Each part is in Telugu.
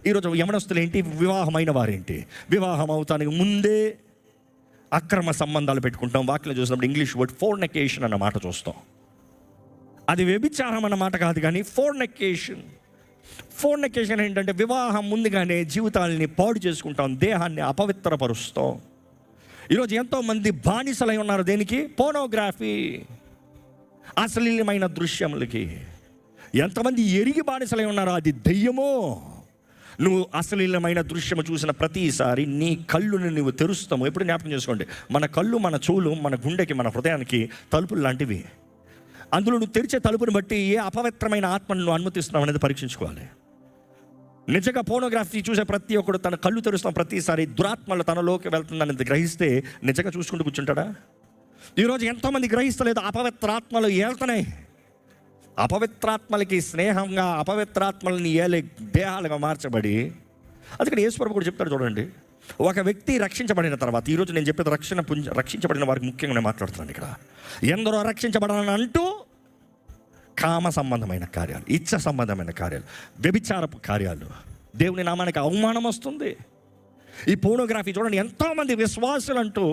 ఈరోజు యవనస్తులు ఏంటి, వివాహమైన వారేంటి, వివాహం అవుతానికి ముందే అక్రమ సంబంధాలు పెట్టుకుంటాం. వాక్యం చూసినప్పుడు ఇంగ్లీష్ వర్డ్ ఫోర్నికేషన్ అన్న మాట చూస్తాం. అది వ్యభిచారం అన్న మాట కాదు, కానీ ఫోర్నికేషన్ ఏంటంటే వివాహం ముందుగానే జీవితాలని పాడు చేసుకుంటాం, దేహాన్ని అపవిత్రపరుస్తాం. ఈరోజు ఎంతోమంది బానిసలై ఉన్నారు దేనికి? పోర్నోగ్రఫీ, అశ్లీలమైన దృశ్యములకి. ఎంతమంది ఎరిగి బానిసలై ఉన్నారో అది దెయ్యమో. నువ్వు అశ్లీలమైన దృశ్యము చూసిన ప్రతిసారి నీ కళ్ళుని నువ్వు తెరుస్తాము. ఎప్పుడు జ్ఞాపకం చేసుకోండి, మన కళ్ళు, మన చెవులు, మన గుండెకి, మన హృదయానికి తలుపులు లాంటివి. అందులో నువ్వు తెరిచే తలుపుని బట్టి ఏ అపవిత్రమైన ఆత్మను నువ్వు అనుమతిస్తున్నావు అనేది పరీక్షించుకోవాలి. నిజంగా పోర్నోగ్రఫీ చూసే ప్రతి ఒక్కడు తన కళ్ళు తెరుస్తాం ప్రతిసారి దురాత్మలు తనలోకి వెళ్తుందని గ్రహిస్తే నిజంగా చూసుకుంటూ కూర్చుంటాడా? ఈరోజు ఎంతోమంది గ్రహిస్తలేదు, అపవిత్రాత్మలు ఏళ్తున్నాయి. అపవిత్రాత్మలకి స్నేహంగా అపవిత్రాత్మలని ఏలే దేహాలుగా మార్చబడి, అందుకని యేసుప్రభు కూడా చెప్తాడు చూడండి, ఒక వ్యక్తి రక్షించబడిన తర్వాత, ఈరోజు నేను చెప్పేది రక్షించబడిన వారికి ముఖ్యంగా నేను మాట్లాడుతున్నాను ఇక్కడ. ఎందరో రక్షించబడాలని అంటూ కామ సంబంధమైన కార్యాలు, ఇచ్చ సంబంధమైన కార్యాలు, వ్యభిచారపు కార్యాలు, దేవుని నామానికి అవమానం వస్తుంది. ఈ పోర్నోగ్రఫీ చూడండి, ఎంతోమంది విశ్వాసులు అంటూ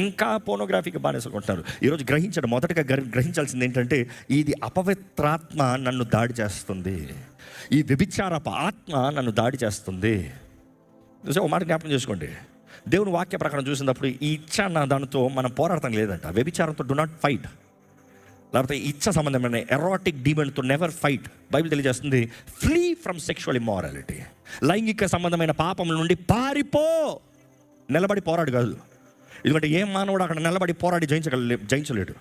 ఇంకా పోర్నోగ్రఫీకి బానిసలు ఉంటారు. ఈరోజు మొదటగా గ్రహించాల్సింది ఏంటంటే, ఇది అపవిత్రాత్మ నన్ను దాడి చేస్తుంది, ఈ వ్యభిచారపు ఆత్మ నన్ను దాడి చేస్తుంది. ఒక మాట జ్ఞాపకం చేసుకోండి, దేవుని వాక్య ప్రకారం చూసినప్పుడు ఈ ఇచ్చ అన్న దానితో మనం పోరాడటం లేదంట. వ్యభిచారంతో డు నాట్ ఫైట్, లేకపోతే ఇచ్చ సంబంధమైన ఎరోటిక్ డీమన్తో నెవర్ ఫైట్. బైబిల్ తెలియజేస్తుంది, ఫ్లీ ఫ్రమ్ సెక్షువల్ ఇమ్మారాలిటీ, లైంగిక సంబంధమైన పాపముల నుండి పారిపో. నిలబడి పోరాడు కాదు, ఎందుకంటే ఏ మానవుడు అక్కడ నిలబడి పోరాడి జయించలేడు.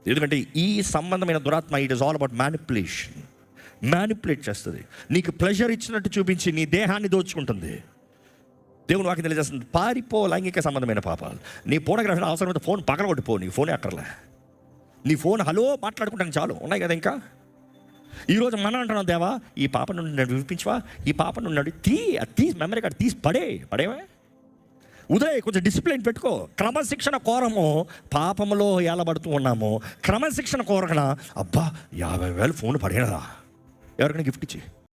ఎందుకంటే ఈ సంబంధమైన దురాత్మ, it is all about manipulate చేస్తుంది. నీకు ప్లెజర్ ఇచ్చినట్టు చూపించి నీ దేహాన్ని దోచుకుంటుంది. దేవుని వాక్యం తెలియజేస్తుంది, పారిపో లైంగిక సంబంధమైన పాపాలు. నీ పోర్నోగ్రఫీ అవసరమైతే ఫోన్ పగలగొట్టిపో, నీ ఫోనే అక్కర్లే. నీ ఫోన్ హలో మాట్లాడుకుంటాను చాలు, ఉన్నాయి కదా. ఇంకా ఈరోజు మనం అంటున్నాం, దేవా ఈ పాప నుండి నన్ను వినిపించవా, ఈ పాప నుండి తీసి మెమరీ కార్డు తీసి పడేవా. ఉదయ్ కొంచెం డిసిప్లిన్ పెట్టుకో. క్రమశిక్షణ కోరము, పాపములో ఏలబడుతూ ఉన్నాము. క్రమశిక్షణ కోరకనా, అబ్బా 50,000 ఫోన్ పడేనదా, ఎవరికైనా గిఫ్ట్ ఇచ్చి